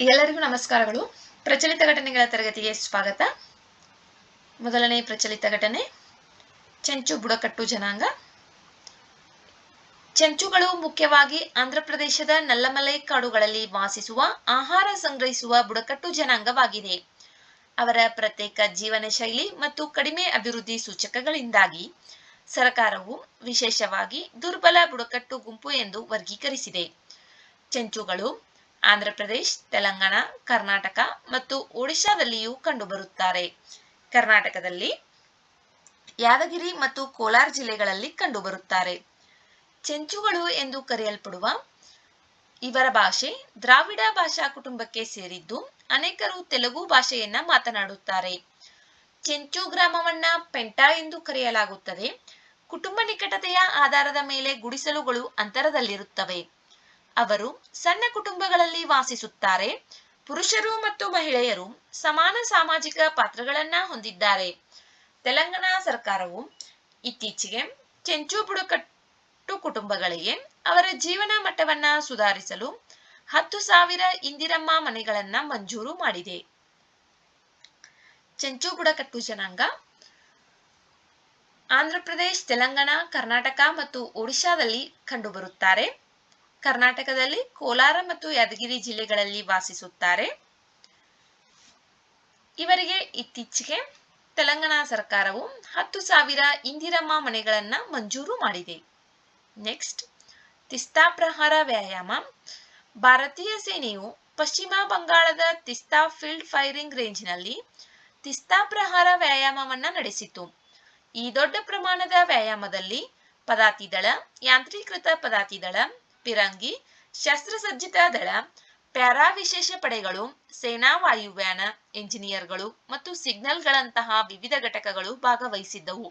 ಎಲ್ಲರಿಗೂ ನಮಸ್ಕಾರಗಳು. ಪ್ರಚಲಿತ ಘಟನೆಗಳ ತರಗತಿಗೆ ಸ್ವಾಗತ. ಮೊದಲನೇ ಪ್ರಚಲಿತ ಘಟನೆ, ಚೆಂಚು ಬುಡಕಟ್ಟು ಜನಾಂಗ. ಚೆಂಚುಗಳು ಮುಖ್ಯವಾಗಿ ಆಂಧ್ರಪ್ರದೇಶದ ನಲ್ಲಮಲೈ ಕಾಡುಗಳಲ್ಲಿ ವಾಸಿಸುವ, ಆಹಾರ ಸಂಗ್ರಹಿಸುವ ಬುಡಕಟ್ಟು ಜನಾಂಗವಾಗಿದೆ. ಅವರ ಪ್ರತ್ಯೇಕ ಜೀವನ ಶೈಲಿ ಮತ್ತು ಕಡಿಮೆ ಅಭಿವೃದ್ಧಿ ಸೂಚಕಗಳಿಂದಾಗಿ ಸರ್ಕಾರವು ವಿಶೇಷವಾಗಿ ದುರ್ಬಲ ಬುಡಕಟ್ಟು ಗುಂಪು ಎಂದು ವರ್ಗೀಕರಿಸಿದೆ. ಚೆಂಚುಗಳು ಆಂಧ್ರಪ್ರದೇಶ್, ತೆಲಂಗಾಣ, ಕರ್ನಾಟಕ ಮತ್ತು ಒಡಿಶಾದಲ್ಲಿಯೂ ಕಂಡುಬರುತ್ತಾರೆ. ಕರ್ನಾಟಕದಲ್ಲಿ ಯಾದಗಿರಿ ಮತ್ತು ಕೋಲಾರ ಜಿಲ್ಲೆಗಳಲ್ಲಿ ಕಂಡುಬರುತ್ತಾರೆ. ಚೆಂಚುಗಳು ಎಂದು ಕರೆಯಲ್ಪಡುವ ಇವರ ಭಾಷೆ ದ್ರಾವಿಡ ಭಾಷಾ ಕುಟುಂಬಕ್ಕೆ ಸೇರಿದ್ದು, ಅನೇಕರು ತೆಲುಗು ಭಾಷೆಯನ್ನ ಮಾತನಾಡುತ್ತಾರೆ. ಚೆಂಚು ಗ್ರಾಮವನ್ನ ಪೆಂಟ ಎಂದು ಕರೆಯಲಾಗುತ್ತದೆ. ಕುಟುಂಬ ನಿಕಟತೆಯ ಆಧಾರದ ಮೇಲೆ ಗುಡಿಸಲುಗಳು ಅಂತರದಲ್ಲಿರುತ್ತವೆ. ಅವರು ಸಣ್ಣ ಕುಟುಂಬಗಳಲ್ಲಿ ವಾಸಿಸುತ್ತಾರೆ. ಪುರುಷರು ಮತ್ತು ಮಹಿಳೆಯರು ಸಮಾನ ಸಾಮಾಜಿಕ ಪಾತ್ರಗಳನ್ನ ಹೊಂದಿದ್ದಾರೆ. ತೆಲಂಗಾಣ ಸರ್ಕಾರವು ಇತ್ತೀಚೆಗೆ ಚೆಂಚು ಬುಡಕಟ್ಟು ಕುಟುಂಬಗಳಿಗೆ ಅವರ ಜೀವನ ಮಟ್ಟವನ್ನ ಸುಧಾರಿಸಲು 10,000 ಇಂದಿರಮ್ಮ ಮನೆಗಳನ್ನ ಮಂಜೂರು ಮಾಡಿದೆ. ಚೆಂಚು ಬುಡಕಟ್ಟು ಜನಾಂಗ ಆಂಧ್ರಪ್ರದೇಶ್, ತೆಲಂಗಾಣ, ಕರ್ನಾಟಕ ಮತ್ತು ಒಡಿಶಾದಲ್ಲಿ ಕಂಡುಬರುತ್ತಾರೆ. ಕರ್ನಾಟಕದಲ್ಲಿ ಕೋಲಾರ ಮತ್ತು ಯಾದಗಿರಿ ಜಿಲ್ಲೆಗಳಲ್ಲಿ ವಾಸಿಸುತ್ತಾರೆ. ಇವರಿಗೆ ಇತ್ತೀಚೆಗೆ ತೆಲಂಗಾಣ ಸರ್ಕಾರವು 10,000 ಇಂದಿರಮ್ಮ ಮನೆಗಳನ್ನ ಮಂಜೂರು ಮಾಡಿದೆ. ನೆಕ್ಸ್ಟ್, ತಿಸ್ತಾ ಪ್ರಹಾರ ವ್ಯಾಯಾಮ. ಭಾರತೀಯ ಸೇನೆಯು ಪಶ್ಚಿಮ ಬಂಗಾಳದ ತಿಸ್ತಾ ಫೀಲ್ಡ್ ಫೈರಿಂಗ್ ರೇಂಜ್ನಲ್ಲಿ ತಿಸ್ತಾ ಪ್ರಹಾರ ವ್ಯಾಯಾಮವನ್ನ ನಡೆಸಿತು. ಈ ದೊಡ್ಡ ಪ್ರಮಾಣದ ವ್ಯಾಯಾಮದಲ್ಲಿ ಪದಾತಿ ದಳ, ಯಾಂತ್ರೀಕೃತ ಪದಾತಿ ದಳ, ಪಿರಂಗಿ, ಶಸ್ತ್ರಸಜ್ಜಿತ ದಳ, ಪ್ಯಾರಾ ವಿಶೇಷ ಪಡೆಗಳು, ಸೇನಾ ವಾಯುಯಾನ ಎಂಜಿನಿಯರ್ಗಳು ಮತ್ತು ಸಿಗ್ನಲ್ಗಳಂತಹ ವಿವಿಧ ಘಟಕಗಳು ಭಾಗವಹಿಸಿದ್ದವು.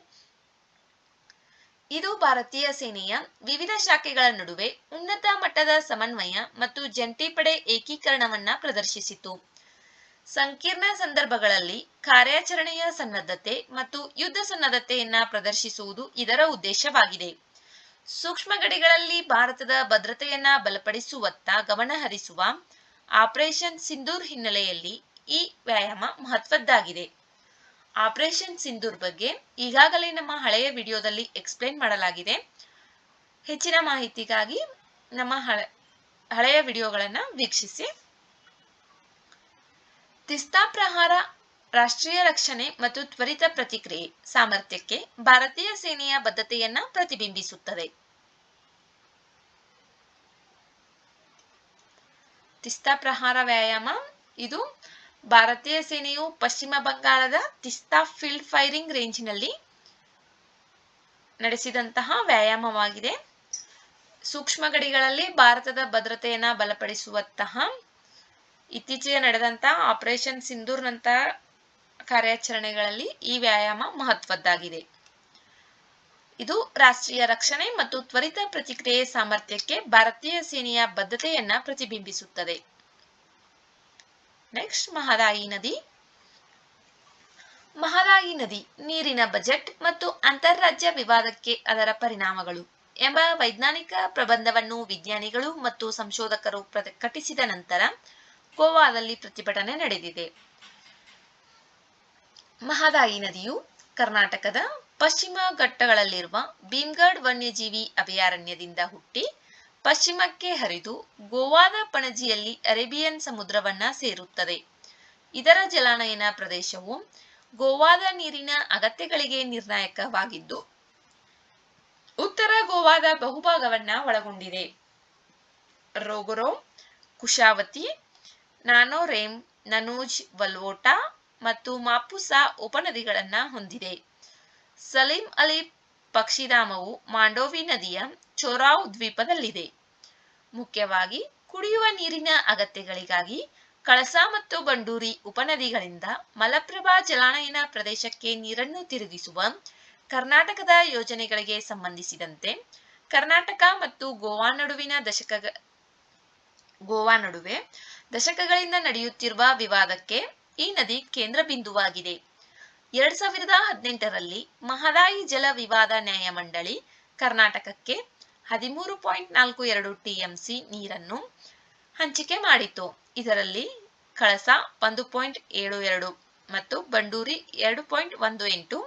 ಇದು ಭಾರತೀಯ ಸೇನೆಯ ವಿವಿಧ ಶಾಖೆಗಳ ನಡುವೆ ಉನ್ನತ ಮಟ್ಟದ ಸಮನ್ವಯ ಮತ್ತು ಜಂಟಿ ಪಡೆ ಏಕೀಕರಣವನ್ನ ಪ್ರದರ್ಶಿಸಿತು. ಸಂಕೀರ್ಣ ಸಂದರ್ಭಗಳಲ್ಲಿ ಕಾರ್ಯಾಚರಣೆಯ ಸನ್ನದ್ಧತೆ ಮತ್ತು ಯುದ್ಧ ಸನ್ನದ್ಧತೆಯನ್ನ ಪ್ರದರ್ಶಿಸುವುದು ಇದರ ಉದ್ದೇಶವಾಗಿದೆ. ಸೂಕ್ಷ್ಮ ಗಡಿಗಳಲ್ಲಿ ಭಾರತದ ಭದ್ರತೆಯನ್ನ ಬಲಪಡಿಸುವತ್ತ ಗಮನ ಹರಿಸುವ ಆಪರೇಷನ್ ಸಿಂಧೂರ್ ಹಿನ್ನೆಲೆಯಲ್ಲಿ ಈ ವ್ಯಾಯಾಮ ಮಹತ್ವದ್ದಾಗಿದೆ. ಆಪರೇಷನ್ ಸಿಂಧೂರ್ ಬಗ್ಗೆ ಈಗಾಗಲೇ ನಮ್ಮ ಹಳೆಯ ವಿಡಿಯೋದಲ್ಲಿ ಎಕ್ಸ್ಪ್ಲೇನ್ ಮಾಡಲಾಗಿದೆ. ಹೆಚ್ಚಿನ ಮಾಹಿತಿಗಾಗಿ ನಮ್ಮ ಹಳೆಯ ವಿಡಿಯೋಗಳನ್ನ ವೀಕ್ಷಿಸಿ. ತಿಸ್ತಾ ಪ್ರಹಾರ ರಾಷ್ಟ್ರೀಯ ರಕ್ಷಣೆ ಮತ್ತು ತ್ವರಿತ ಪ್ರತಿಕ್ರಿಯೆ ಸಾಮರ್ಥ್ಯಕ್ಕೆ ಭಾರತೀಯ ಸೇನೆಯ ಬದ್ಧತೆಯನ್ನ ಪ್ರತಿಬಿಂಬಿಸುತ್ತದೆ. ತಿಸ್ತಾ ಪ್ರಹಾರ ವ್ಯಾಯಾಮ ಇದು ಭಾರತೀಯ ಸೇನೆಯು ಪಶ್ಚಿಮ ಬಂಗಾಳದ ತಿಸ್ತಾ ಫೀಲ್ಡ್ ಫೈರಿಂಗ್ ರೇಂಜ್ನಲ್ಲಿ ನಡೆಸಿದಂತಹ ವ್ಯಾಯಾಮವಾಗಿದೆ. ಸೂಕ್ಷ್ಮ ಗಡಿಗಳಲ್ಲಿ ಭಾರತದ ಭದ್ರತೆಯನ್ನ ಬಲಪಡಿಸುವಂತಹ ಇತ್ತೀಚೆಗೆ ನಡೆದಂತಹ ಆಪರೇಷನ್ ಸಿಂಧೂರ್ನಂತಹ ಕಾರ್ಯಾಚರಣೆಗಳಲ್ಲಿ ಈ ವ್ಯಾಯಾಮ ಮಹತ್ವದ್ದಾಗಿದೆ. ಇದು ರಾಷ್ಟ್ರೀಯ ರಕ್ಷಣೆ ಮತ್ತು ತ್ವರಿತ ಪ್ರತಿಕ್ರಿಯೆ ಸಾಮರ್ಥ್ಯಕ್ಕೆ ಭಾರತೀಯ ಸೇನೆಯ ಬದ್ಧತೆಯನ್ನ ಪ್ರತಿಬಿಂಬಿಸುತ್ತದೆ. ನೆಕ್ಸ್ಟ್, ಮಹದಾಯಿ ನದಿ. ಮಹದಾಯಿ ನದಿ ನೀರಿನ ಬಜೆಟ್ ಮತ್ತು ಅಂತಾರಾಜ್ಯ ವಿವಾದಕ್ಕೆ ಅದರ ಪರಿಣಾಮಗಳು ಎಂಬ ವೈಜ್ಞಾನಿಕ ಪ್ರಬಂಧವನ್ನು ವಿಜ್ಞಾನಿಗಳು ಮತ್ತು ಸಂಶೋಧಕರು ಪ್ರಕಟಿಸಿದ ನಂತರ ಗೋವಾದಲ್ಲಿ ಪ್ರತಿಭಟನೆ ನಡೆದಿದೆ. ಮಹದಾಯಿ ನದಿಯು ಕರ್ನಾಟಕದ ಪಶ್ಚಿಮ ಘಟ್ಟಗಳಲ್ಲಿರುವ ಭೀಮ್ಗಢ್ ವನ್ಯಜೀವಿ ಅಭಯಾರಣ್ಯದಿಂದ ಹುಟ್ಟಿ ಪಶ್ಚಿಮಕ್ಕೆ ಹರಿದು ಗೋವಾದ ಪಣಜಿಯಲ್ಲಿ ಅರೇಬಿಯನ್ ಸಮುದ್ರವನ್ನ ಸೇರುತ್ತದೆ. ಇದರ ಜಲಾನಯನ ಪ್ರದೇಶವು ಗೋವಾದ ನೀರಿನ ಅಗತ್ಯಗಳಿಗೆ ನಿರ್ಣಾಯಕವಾಗಿದ್ದು, ಉತ್ತರ ಗೋವಾದ ಬಹುಭಾಗವನ್ನ ಒಳಗೊಂಡಿದೆ. ರೋಗರೋ, ಕುಶಾವತಿ, ನಾನೋರೇಮ್, ನನೂಜ್, ವಲ್ವೋಟಾ ಮತ್ತು ಮಾಪುಸಾ ಉಪನದಿಗಳನ್ನ ಹೊಂದಿದೆ. ಸಲೀಂ ಅಲಿ ಪಕ್ಷಿಧಾಮವು ಮಾಂಡೋವಿ ನದಿಯ ಚೋರಾವ್ ದ್ವೀಪದಲ್ಲಿದೆ. ಮುಖ್ಯವಾಗಿ ಕುಡಿಯುವ ನೀರಿನ ಅಗತ್ಯಗಳಿಗಾಗಿ ಕಳಸಾ ಮತ್ತು ಬಂಡೂರಿ ಉಪನದಿಗಳಿಂದ ಮಲಪ್ರಭಾ ಜಲಾನಯನ ಪ್ರದೇಶಕ್ಕೆ ನೀರನ್ನು ತಿರುಗಿಸುವ ಕರ್ನಾಟಕದ ಯೋಜನೆಗಳಿಗೆ ಸಂಬಂಧಿಸಿದಂತೆ ಕರ್ನಾಟಕ ಮತ್ತು ಗೋವಾ ನಡುವೆ ದಶಕಗಳಿಂದ ನಡೆಯುತ್ತಿರುವ ವಿವಾದಕ್ಕೆ ಈ ನದಿ ಕೇಂದ್ರ ಬಿಂದುವಾಗಿದೆ. 2018ರಲ್ಲಿ ಮಹದಾಯಿ ಜಲ ವಿವಾದ ನ್ಯಾಯಮಂಡಳಿ ಕರ್ನಾಟಕಕ್ಕೆ 13.42 ಟಿಎಂಸಿ ನೀರನ್ನು ಹಂಚಿಕೆ ಮಾಡಿತು. ಇದರಲ್ಲಿ ಕಳಸ 1.72 ಮತ್ತು ಬಂಡೂರಿ 2.18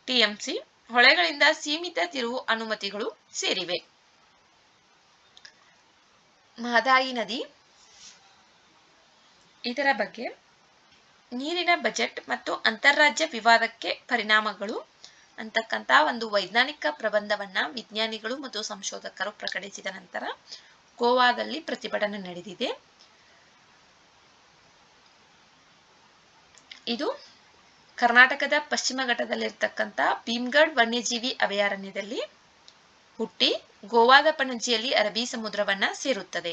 ಟಿಎಂಸಿ ಹೊಳೆಗಳಿಂದ ಸೀಮಿತ ತಿರುವು ಅನುಮತಿಗಳು ಸೇರಿವೆ. ಮಹದಾಯಿ ನದಿ, ಇದರ ಬಗ್ಗೆ ನೀರಿನ ಬಜೆಟ್ ಮತ್ತು ಅಂತಾರಾಜ್ಯ ವಿವಾದಕ್ಕೆ ಪರಿಣಾಮಗಳು ಅಂತಕ್ಕಂಥ ಒಂದು ವೈಜ್ಞಾನಿಕ ಪ್ರಬಂಧವನ್ನ ವಿಜ್ಞಾನಿಗಳು ಮತ್ತು ಸಂಶೋಧಕರು ಪ್ರಕಟಿಸಿದ ನಂತರ ಗೋವಾದಲ್ಲಿ ಪ್ರತಿಭಟನೆ ನಡೆದಿದೆ. ಇದು ಕರ್ನಾಟಕದ ಪಶ್ಚಿಮ ಘಟ್ಟದಲ್ಲಿರ್ತಕ್ಕಂಥ ಭೀಮ್ಗಢ್ ವನ್ಯಜೀವಿ ಅಭಯಾರಣ್ಯದಲ್ಲಿ ಹುಟ್ಟಿ ಗೋವಾದ ಪಣಜಿಯಲ್ಲಿ ಅರಬ್ಬಿ ಸಮುದ್ರವನ್ನ ಸೇರುತ್ತದೆ.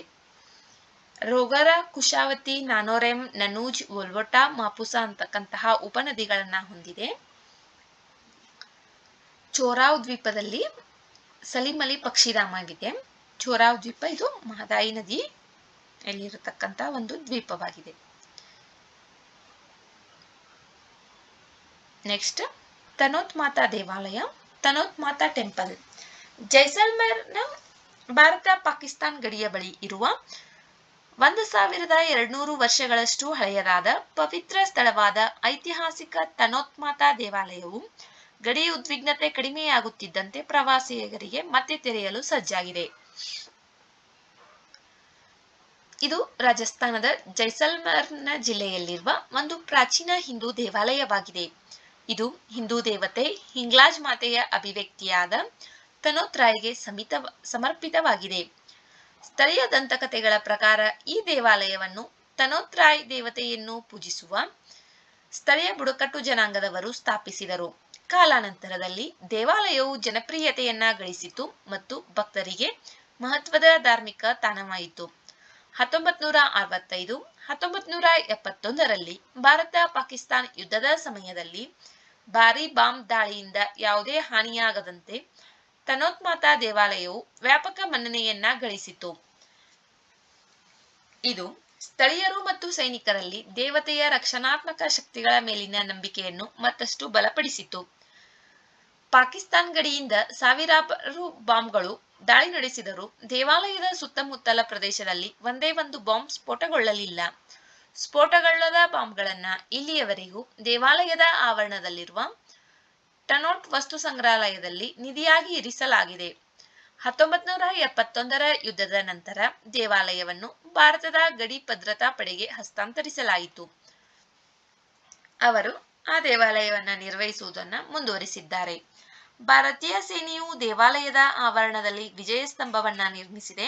ರೋಗರ, ಕುಶಾವತಿ, ನಾನೋರೆಮ್, ನನೂಜ್, ವೊಲ್ವೊಟಾ, ಮಾಪುಸಾ ಅಂತಕ್ಕಂತಹ ಉಪನದಿಗಳನ್ನ ಹೊಂದಿದೆ. ಚೋರಾವ್ ದ್ವೀಪದಲ್ಲಿ ಸಲಿಮಲಿ ಪಕ್ಷಿಧಾಮ ಇದೆ. ಚೋರಾವ್ ದ್ವೀಪ ಇದು ಮಹದಾಯಿ ನದಿಯಲ್ಲಿರತಕ್ಕಂತ ಒಂದು ದ್ವೀಪವಾಗಿದೆ. ನೆಕ್ಸ್ಟ್ ತನೋತ್ ಮಾತಾ ದೇವಾಲಯ, ತನೋತ್ ಮಾತಾ ಟೆಂಪಲ್. ಜೈಸಲ್ಮೇರ್ನ ಭಾರತ ಪಾಕಿಸ್ತಾನ್ ಗಡಿಯ ಬಳಿ ಇರುವ 1200 ವರ್ಷಗಳಷ್ಟು ಹಳೆಯದಾದ ಪವಿತ್ರ ಸ್ಥಳವಾದ ಐತಿಹಾಸಿಕ ತನೋತ್ ಮಾತಾ ದೇವಾಲಯವು ಗಡಿ ಉದ್ವಿಗ್ನತೆ ಕಡಿಮೆಯಾಗುತ್ತಿದ್ದಂತೆ ಪ್ರವಾಸಿಗರಿಗೆ ಮತ್ತೆ ತೆರೆಯಲು ಸಜ್ಜಾಗಿದೆ. ಇದು ರಾಜಸ್ಥಾನದ ಜೈಸಲ್ಮೇರ್ನ ಜಿಲ್ಲೆಯಲ್ಲಿರುವ ಒಂದು ಪ್ರಾಚೀನ ಹಿಂದೂ ದೇವಾಲಯವಾಗಿದೆ. ಇದು ಹಿಂದೂ ದೇವತೆ ಹಿಂಗ್ಲಾಜ್ ಮಾತೆಯ ಅಭಿವ್ಯಕ್ತಿಯಾದ ತನೋತ್ ರಾಯ್ಗೆ ಸಮರ್ಪಿತವಾಗಿದೆ. ಸ್ಥಳೀಯ ದಂತಕಥೆಗಳ ಪ್ರಕಾರ ಈ ದೇವಾಲಯವನ್ನು ತನೋತ್ ರಾಯ್ ದೇವತೆಯನ್ನು ಪೂಜಿಸುವ ಸ್ಥಳೀಯ ಬುಡಕಟ್ಟು ಜನಾಂಗದವರು ಸ್ಥಾಪಿಸಿದರು. ಕಾಲಾನಂತರದಲ್ಲಿ ದೇವಾಲಯವು ಜನಪ್ರಿಯತೆಯನ್ನ ಗಳಿಸಿತು ಮತ್ತು ಭಕ್ತರಿಗೆ ಮಹತ್ವದ ಧಾರ್ಮಿಕ ತಾಣವಾಯಿತು. 1965 1971ರಲ್ಲಿ ಭಾರತ ಪಾಕಿಸ್ತಾನ್ ಯುದ್ಧದ ಸಮಯದಲ್ಲಿ ಭಾರೀ ಬಾಂಬ್ ದಾಳಿಯಿಂದ ಯಾವುದೇ ಹಾನಿಯಾಗದಂತೆ ತನೋತ್ ಮಾತಾ ದೇವಾಲಯವು ವ್ಯಾಪಕ ಮನ್ನಣೆಯನ್ನ ಗಳಿಸಿತು. ಇದು ಸ್ಥಳೀಯರು ಮತ್ತು ಸೈನಿಕರಲ್ಲಿ ದೇವತೆಯ ರಕ್ಷಣಾತ್ಮಕ ಶಕ್ತಿಗಳ ಮೇಲಿನ ನಂಬಿಕೆಯನ್ನು ಮತ್ತಷ್ಟು ಬಲಪಡಿಸಿತು. ಪಾಕಿಸ್ತಾನ್ ಗಡಿಯಿಂದ ಸಾವಿರಾರು ಬಾಂಬ್ಗಳು ದಾಳಿ ನಡೆಸಿದರೂ ದೇವಾಲಯದ ಸುತ್ತಮುತ್ತಲ ಪ್ರದೇಶದಲ್ಲಿ ಒಂದೇ ಒಂದು ಬಾಂಬ್ ಸ್ಫೋಟಗೊಳ್ಳಲಿಲ್ಲ. ಸ್ಫೋಟಗೊಳ್ಳದ ಬಾಂಬ್ಗಳನ್ನ ಇಲ್ಲಿಯವರೆಗೂ ದೇವಾಲಯದ ಆವರಣದಲ್ಲಿರುವ ಟನೋಟ್ ವಸ್ತು ಸಂಗ್ರಹಾಲಯದಲ್ಲಿ ನಿಧಿಯಾಗಿ ಇರಿಸಲಾಗಿದೆ. 1971ರ ಯುದ್ಧದ ನಂತರ ದೇವಾಲಯವನ್ನು ಭಾರತದ ಗಡಿ ಭದ್ರತಾ ಪಡೆಗೆ ಹಸ್ತಾಂತರಿಸಲಾಯಿತು. ಅವರು ಆ ದೇವಾಲಯವನ್ನ ನಿರ್ವಹಿಸುವುದನ್ನ ಮುಂದುವರಿಸಿದ್ದಾರೆ. ಭಾರತೀಯ ಸೇನೆಯು ದೇವಾಲಯದ ಆವರಣದಲ್ಲಿ ವಿಜಯ ಸ್ತಂಭವನ್ನ ನಿರ್ಮಿಸಿದೆ.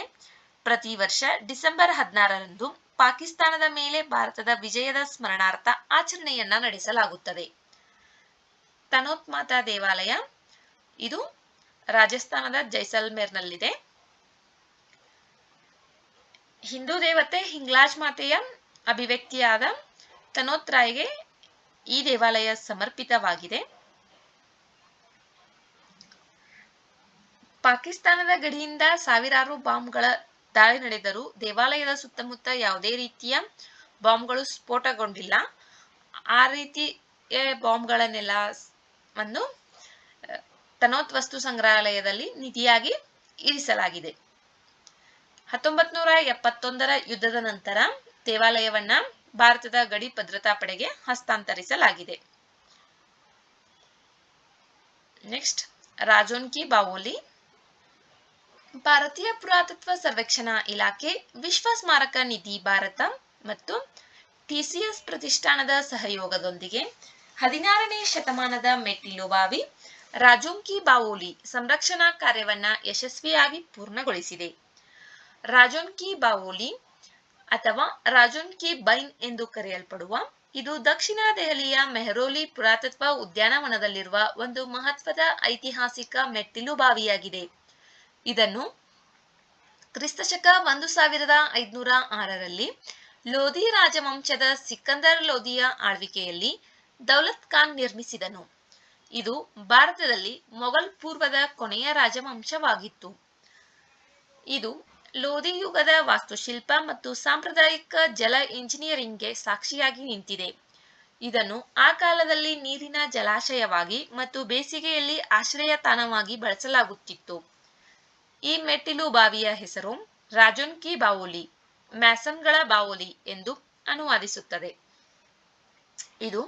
ಪ್ರತಿ ವರ್ಷ ಡಿಸೆಂಬರ್ 16ರಂದು ಪಾಕಿಸ್ತಾನದ ಮೇಲೆ ಭಾರತದ ವಿಜಯದ ಸ್ಮರಣಾರ್ಥ ಆಚರಣೆಯನ್ನ ನಡೆಸಲಾಗುತ್ತದೆ. ತನೋತ್ ಮಾತಾ ದೇವಾಲಯ ಇದು ರಾಜಸ್ಥಾನದ ಜೈಸಲ್ಮೇರ್ನಲ್ಲಿದೆ. ಹಿಂದೂ ದೇವತೆ ಹಿಂಗ್ಲಾಜ್ ಮಾತೆಯ ಅಭಿವ್ಯಕ್ತಿಯಾದ ತನೋತ್ ರಾಯ್ಗೆ ಈ ದೇವಾಲಯ ಸಮರ್ಪಿತವಾಗಿದೆ. ಪಾಕಿಸ್ತಾನದ ಗಡಿಯಿಂದ ಸಾವಿರಾರು ಬಾಂಬ್ಗಳ ದಾಳಿ ನಡೆದರೂ ದೇವಾಲಯದ ಸುತ್ತಮುತ್ತ ಯಾವುದೇ ರೀತಿಯ ಬಾಂಬ್ಗಳು ಸ್ಫೋಟಗೊಂಡಿಲ್ಲ. ಆ ರೀತಿಯ ಬಾಂಬ್ಗಳನ್ನೆಲ್ಲವನ್ನು ತನೋತ್ ವಸ್ತು ಸಂಗ್ರಹಾಲಯದಲ್ಲಿ ನಿಧಿಯಾಗಿ ಇರಿಸಲಾಗಿದೆ. 1971ರ ಯುದ್ಧದ ನಂತರ ದೇವಾಲಯವನ್ನ ಭಾರತದ ಗಡಿ ಭದ್ರತಾ ಪಡೆಗೆ ಹಸ್ತಾಂತರಿಸಲಾಗಿದೆ. ನೆಕ್ಸ್ಟ್ ರಾಜೋನ್ ಕಿ ಬಾವೋಲಿ. ಭಾರತೀಯ ಪುರಾತತ್ವ ಸರ್ವೇಕ್ಷಣಾ ಇಲಾಖೆ, ವಿಶ್ವ ಸ್ಮಾರಕ ನಿಧಿ ಭಾರತ ಮತ್ತು ಟಿಸಿಎಸ್ ಪ್ರತಿಷ್ಠಾನದ ಸಹಯೋಗದೊಂದಿಗೆ 16ನೇ ಶತಮಾನದ ಮೆಟ್ಟಿಲುಬಾವಿ ರಾಜೋನ್ ಕಿ ಬಾವೋಲಿ ಸಂರಕ್ಷಣಾ ಕಾರ್ಯವನ್ನ ಯಶಸ್ವಿಯಾಗಿ ಪೂರ್ಣಗೊಳಿಸಿದೆ. ರಾಜೋನ್ ಕಿ ಬಾವೋಲಿ ಅಥವಾ ರಾಜೋನ್ ಕಿ ಬೈನ್ ಎಂದು ಕರೆಯಲ್ಪಡುವ ಇದು ದಕ್ಷಿಣ ದೆಹಲಿಯ ಮೆಹ್ರೌಲಿ ಪುರಾತತ್ವ ಉದ್ಯಾನವನದಲ್ಲಿರುವ ಒಂದು ಮಹತ್ವದ ಐತಿಹಾಸಿಕ ಮೆಟ್ಟಿಲುಬಾವಿಯಾಗಿದೆ. ಇದನ್ನು ಕ್ರಿಸ್ತಶಕ 1506ರಲ್ಲಿ ಲೋಧಿ ರಾಜವಂಶದ ಸಿಕಂದರ್ ಲೋಧಿಯ ಆಳ್ವಿಕೆಯಲ್ಲಿ ದೌಲತ್ ಖಾನ್ ನಿರ್ಮಿಸಿದನು. ಇದು ಭಾರತದಲ್ಲಿ ಮೊಘಲ್ ಪೂರ್ವದ ಕೊನೆಯ ರಾಜವಂಶವಾಗಿತ್ತು. ಇದು ಲೋಧಿ ಯುಗದ ವಾಸ್ತುಶಿಲ್ಪ ಮತ್ತು ಸಾಂಪ್ರದಾಯಿಕ ಜಲ ಇಂಜಿನಿಯರಿಂಗ್ಗೆ ಸಾಕ್ಷಿಯಾಗಿ ನಿಂತಿದೆ. ಇದನ್ನು ಆ ಕಾಲದಲ್ಲಿ ನೀರಿನ ಜಲಾಶಯವಾಗಿ ಮತ್ತು ಬೇಸಿಗೆಯಲ್ಲಿ ಆಶ್ರಯ ತಾಣವಾಗಿ ಬಳಸಲಾಗುತ್ತಿತ್ತು. ಈ ಮೆಟ್ಟಿಲು ಬಾವಿಯ ಹೆಸರು ರಾಜೋನ್ ಕಿ ಬಾವೋಲಿ. ಮ್ಯಾಸನ್ಗಳ ಬಾವೊಲಿ ಎಂದು ಅನುವಾದಿಸುತ್ತದೆ. ಇದು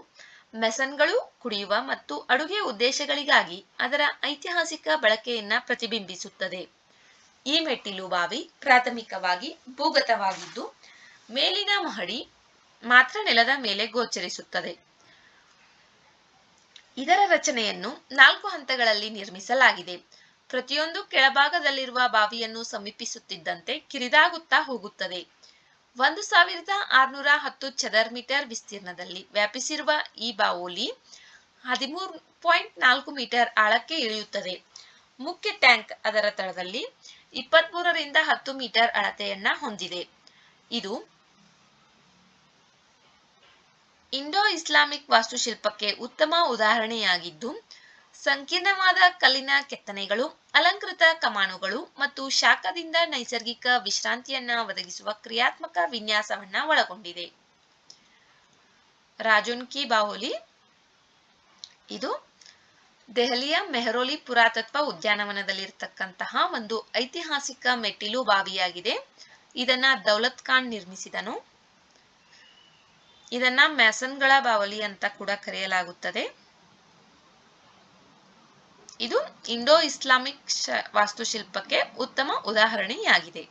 ಮೆಸನ್ಗಳು ಕುಡಿಯುವ ಮತ್ತು ಅಡುಗೆ ಉದ್ದೇಶಗಳಿಗಾಗಿ ಅದರ ಐತಿಹಾಸಿಕ ಬಳಕೆಯನ್ನ ಪ್ರತಿಬಿಂಬಿಸುತ್ತದೆ. ಈ ಮೆಟ್ಟಿಲು ಬಾವಿ ಪ್ರಾಥಮಿಕವಾಗಿ ಭೂಗತವಾಗಿದ್ದು ಮೇಲಿನ ಮಹಡಿ ಮಾತ್ರ ನೆಲದ ಮೇಲೆ ಗೋಚರಿಸುತ್ತದೆ. ಇದರ ರಚನೆಯನ್ನು 4 ಹಂತಗಳಲ್ಲಿ ನಿರ್ಮಿಸಲಾಗಿದೆ. ಪ್ರತಿಯೊಂದು ಕೆಳಭಾಗದಲ್ಲಿರುವ ಬಾವಿಯನ್ನು ಸಮೀಪಿಸುತ್ತಿದ್ದಂತೆ ಕಿರಿದಾಗುತ್ತಾ ಹೋಗುತ್ತದೆ. 1610 ಚದರ್ ಮೀಟರ್ ವಿಸ್ತೀರ್ಣದಲ್ಲಿ ವ್ಯಾಪಿಸಿರುವ ಈ ಬಾವೊಲಿ 13.4 ಮೀಟರ್ ಆಳಕ್ಕೆ ಇಳಿಯುತ್ತದೆ. ಮುಖ್ಯ ಟ್ಯಾಂಕ್ ಅದರ ತಳದಲ್ಲಿ 23 ರಿಂದ 10 ಮೀಟರ್ ಅಳತೆಯನ್ನ ಹೊಂದಿದೆ. ಇದು ಇಂಡೋ ಇಸ್ಲಾಮಿಕ್ ವಾಸ್ತುಶಿಲ್ಪಕ್ಕೆ ಉತ್ತಮ ಉದಾಹರಣೆಯಾಗಿದ್ದು, ಸಂಕೀರ್ಣವಾದ ಕಲ್ಲಿನ ಕೆತ್ತನೆಗಳು, ಅಲಂಕೃತ ಕಮಾನುಗಳು ಮತ್ತು ಶಾಖದಿಂದ ನೈಸರ್ಗಿಕ ವಿಶ್ರಾಂತಿಯನ್ನ ಒದಗಿಸುವ ಕ್ರಿಯಾತ್ಮಕ ವಿನ್ಯಾಸವನ್ನ ಒಳಗೊಂಡಿದೆ. ರಾಜೋನ್ ಕಿ ಬಾವೊಲಿ ಇದು ದೆಹಲಿಯ ಮೆಹ್ರೌಲಿ ಪುರಾತತ್ವ ಉದ್ಯಾನವನದಲ್ಲಿರತಕ್ಕಂತಹ ಒಂದು ಐತಿಹಾಸಿಕ ಮೆಟ್ಟಿಲು ಬಾವಿಯಾಗಿದೆ. ಇದನ್ನ ದೌಲತ್ ಖಾನ್ ನಿರ್ಮಿಸಿದನು. ಇದನ್ನ ಮ್ಯಾಸನ್ಗಳ ಬಾವಲಿ ಅಂತ ಕೂಡ ಕರೆಯಲಾಗುತ್ತದೆ. ಇದು ಇಂಡೋ ಇಸ್ಲಾಮಿಕ್ ವಾಸ್ತುಶಿಲ್ಪಕ್ಕೆ ಉತ್ತಮ ಉದಾಹರಣೆಯಾಗಿದೆ.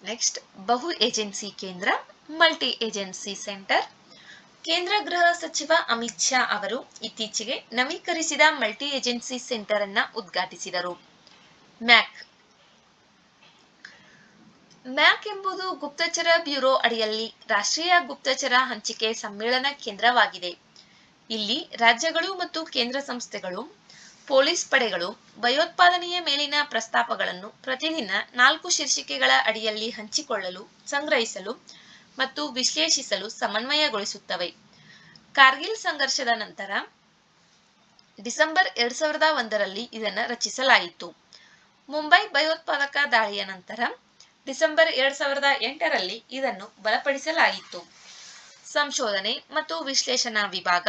ನೆಕ್ಸ್ಟ್, ಬಹು ಏಜೆನ್ಸಿ ಕೇಂದ್ರ, ಮಲ್ಟಿ ಏಜೆನ್ಸಿ ಸೆಂಟರ್. ಕೇಂದ್ರ ಗೃಹ ಸಚಿವ ಅಮಿತ್ ಶಾ ಅವರು ಇತ್ತೀಚೆಗೆ ನವೀಕರಿಸಿದ ಮಲ್ಟಿ ಏಜೆನ್ಸಿ ಸೆಂಟರ್ ಅನ್ನ ಉದ್ಘಾಟಿಸಿದರು. ಮ್ಯಾಕ್ ಎಂಬುದು ಗುಪ್ತಚರ ಬ್ಯೂರೋ ಅಡಿಯಲ್ಲಿ ರಾಷ್ಟ್ರೀಯ ಗುಪ್ತಚರ ಹಂಚಿಕೆ ಸಮ್ಮೇಳನ ಕೇಂದ್ರವಾಗಿದೆ. ಇಲ್ಲಿ ರಾಜ್ಯಗಳು ಮತ್ತು ಕೇಂದ್ರ ಸಂಸ್ಥೆಗಳು, ಪೊಲೀಸ್ ಪಡೆಗಳು ಭಯೋತ್ಪಾದನೆಯ ಮೇಲಿನ ಪ್ರಸ್ತಾಪಗಳನ್ನು ಪ್ರತಿದಿನ 4 ಶೀರ್ಷಿಕೆಗಳ ಅಡಿಯಲ್ಲಿ ಹಂಚಿಕೊಳ್ಳಲು, ಸಂಗ್ರಹಿಸಲು ಮತ್ತು ವಿಶ್ಲೇಷಿಸಲು ಸಮನ್ವಯಗೊಳಿಸುತ್ತವೆ. ಕಾರ್ಗಿಲ್ ಸಂಘರ್ಷದ ನಂತರ ಡಿಸೆಂಬರ್ 2001ರಲ್ಲಿ ಇದನ್ನು ರಚಿಸಲಾಯಿತು. ಮುಂಬೈ ಭಯೋತ್ಪಾದಕ ದಾಳಿಯ ನಂತರ ಡಿಸೆಂಬರ್ 2008ರಲ್ಲಿ ಇದನ್ನು ಬಲಪಡಿಸಲಾಯಿತು. ಸಂಶೋಧನೆ ಮತ್ತು ವಿಶ್ಲೇಷಣಾ ವಿಭಾಗ,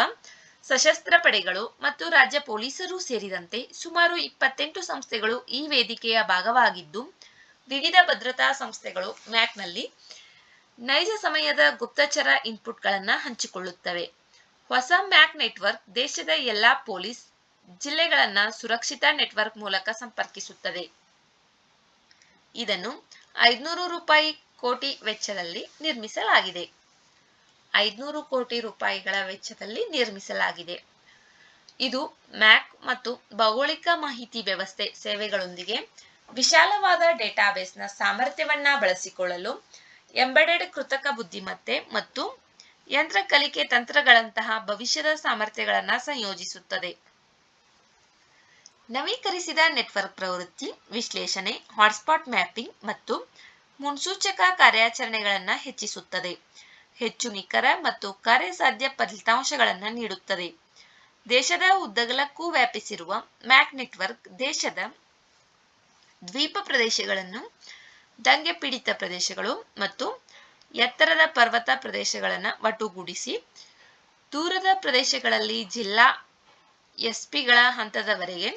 ಸಶಸ್ತ್ರ ಪಡೆಗಳು ಮತ್ತು ರಾಜ್ಯ ಪೊಲೀಸರು ಸೇರಿದಂತೆ ಸುಮಾರು 28 ಸಂಸ್ಥೆಗಳು ಈ ವೇದಿಕೆಯ ಭಾಗವಾಗಿದ್ದು, ವಿವಿಧ ಭದ್ರತಾ ಸಂಸ್ಥೆಗಳು ಮ್ಯಾಕ್ನಲ್ಲಿ ನೈಜ ಸಮಯದ ಗುಪ್ತಚರ ಇನ್ಪುಟ್ಗಳನ್ನು ಹಂಚಿಕೊಳ್ಳುತ್ತವೆ. ಹೊಸ ಮ್ಯಾಕ್ ನೆಟ್ವರ್ಕ್ ದೇಶದ ಎಲ್ಲಾ ಪೊಲೀಸ್ ಜಿಲ್ಲೆಗಳನ್ನು ಸುರಕ್ಷಿತ ನೆಟ್ವರ್ಕ್ ಮೂಲಕ ಸಂಪರ್ಕಿಸುತ್ತದೆ. ಇದನ್ನು 500 ಕೋಟಿ ವೆಚ್ಚದಲ್ಲಿ ನಿರ್ಮಿಸಲಾಗಿದೆ. 500 ಕೋಟಿ ರೂಪಾಯಿಗಳ ವೆಚ್ಚದಲ್ಲಿ ನಿರ್ಮಿಸಲಾಗಿದೆ. ಇದು ಮ್ಯಾಕ್ ಮತ್ತು ಭೌಗೋಳಿಕ ಮಾಹಿತಿ ವ್ಯವಸ್ಥೆ ಸೇವೆಗಳೊಂದಿಗೆ ವಿಶಾಲವಾದ ಡೇಟಾಬೇಸ್ನ ಸಾಮರ್ಥ್ಯವನ್ನ ಬಳಸಿಕೊಳ್ಳಲು ಎಂಬೆಡೆಡ್ ಕೃತಕ ಬುದ್ಧಿಮತ್ತೆ ಮತ್ತು ಯಂತ್ರ ಕಲಿಕೆ ತಂತ್ರಗಳಂತಹ ಭವಿಷ್ಯದ ಸಾಮರ್ಥ್ಯಗಳನ್ನು ಸಂಯೋಜಿಸುತ್ತದೆ. ನವೀಕರಿಸಿದ ನೆಟ್ವರ್ಕ್ ಪ್ರವೃತ್ತಿ, ವಿಶ್ಲೇಷಣೆ, ಹಾಟ್ಸ್ಪಾಟ್ ಮ್ಯಾಪಿಂಗ್ ಮತ್ತು ಮುನ್ಸೂಚಕ ಕಾರ್ಯಾಚರಣೆಗಳನ್ನು ಹೆಚ್ಚಿಸುತ್ತದೆ. ಹೆಚ್ಚು ನಿಖರ ಮತ್ತು ಕಾರ್ಯಸಾಧ್ಯ ಫಲಿತಾಂಶಗಳನ್ನು ನೀಡುತ್ತದೆ. ದೇಶದ ಉದ್ದಗಲಕ್ಕೂ ವ್ಯಾಪಿಸಿರುವ ಮ್ಯಾಕ್ ನೆಟ್ವರ್ಕ್ ದೇಶದ ದ್ವೀಪ ಪ್ರದೇಶಗಳನ್ನು, ದಂಗೆ ಪೀಡಿತ ಪ್ರದೇಶಗಳು ಮತ್ತು ಎತ್ತರದ ಪರ್ವತ ಪ್ರದೇಶಗಳನ್ನು ಒಟ್ಟುಗೂಡಿಸಿ ದೂರದ ಪ್ರದೇಶಗಳಲ್ಲಿ ಜಿಲ್ಲಾ ಎಸ್ಪಿಗಳ ಹಂತದವರೆಗೆ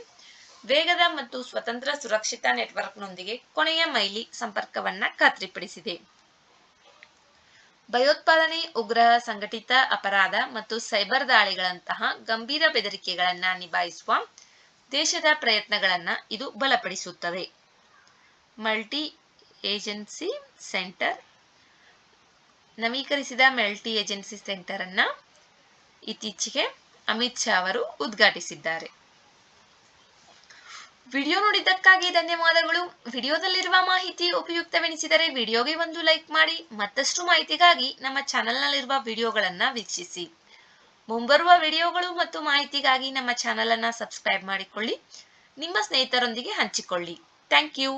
ವೇಗದ ಮತ್ತು ಸ್ವತಂತ್ರ ಸುರಕ್ಷಿತ ನೆಟ್ವರ್ಕ್ನೊಂದಿಗೆ ಕೊನೆಯ ಮೈಲಿ ಸಂಪರ್ಕವನ್ನು ಖಾತ್ರಿಪಡಿಸಿದೆ. ಭಯೋತ್ಪಾದನೆ, ಉಗ್ರ ಸಂಘಟಿತ ಅಪರಾಧ ಮತ್ತು ಸೈಬರ್ ದಾಳಿಗಳಂತಹ ಗಂಭೀರ ಬೆದರಿಕೆಗಳನ್ನು ನಿಭಾಯಿಸುವ ದೇಶದ ಪ್ರಯತ್ನಗಳನ್ನು ಇದು ಬಲಪಡಿಸುತ್ತದೆ. ಮಲ್ಟಿ ಏಜೆನ್ಸಿ ಸೆಂಟರ್, ನವೀಕರಿಸಿದ ಮಲ್ಟಿ ಏಜೆನ್ಸಿ ಸೆಂಟರ್ ಅನ್ನ ಇತ್ತೀಚೆಗೆ ಅಮಿತ್ ಶಾ ಅವರು ಉದ್ಘಾಟಿಸಿದ್ದಾರೆ. ವಿಡಿಯೋ ನೋಡಿದ್ದಕ್ಕಾಗಿ ಧನ್ಯವಾದಗಳು. ವಿಡಿಯೋದಲ್ಲಿರುವ ಮಾಹಿತಿ ಉಪಯುಕ್ತವೆನಿಸಿದರೆ ವಿಡಿಯೋಗೆ ಒಂದು ಲೈಕ್ ಮಾಡಿ. ಮತ್ತಷ್ಟು ಮಾಹಿತಿಗಾಗಿ ನಮ್ಮ ಚಾನೆಲ್ನಲ್ಲಿರುವ ವಿಡಿಯೋಗಳನ್ನು ವೀಕ್ಷಿಸಿ. ಮುಂಬರುವ ವಿಡಿಯೋಗಳು ಮತ್ತು ಮಾಹಿತಿಗಾಗಿ ನಮ್ಮ ಚಾನೆಲ್ ಅನ್ನು ಸಬ್ಸ್ಕ್ರೈಬ್ ಮಾಡಿಕೊಳ್ಳಿ. ನಿಮ್ಮ ಸ್ನೇಹಿತರೊಂದಿಗೆ ಹಂಚಿಕೊಳ್ಳಿ. Thank you.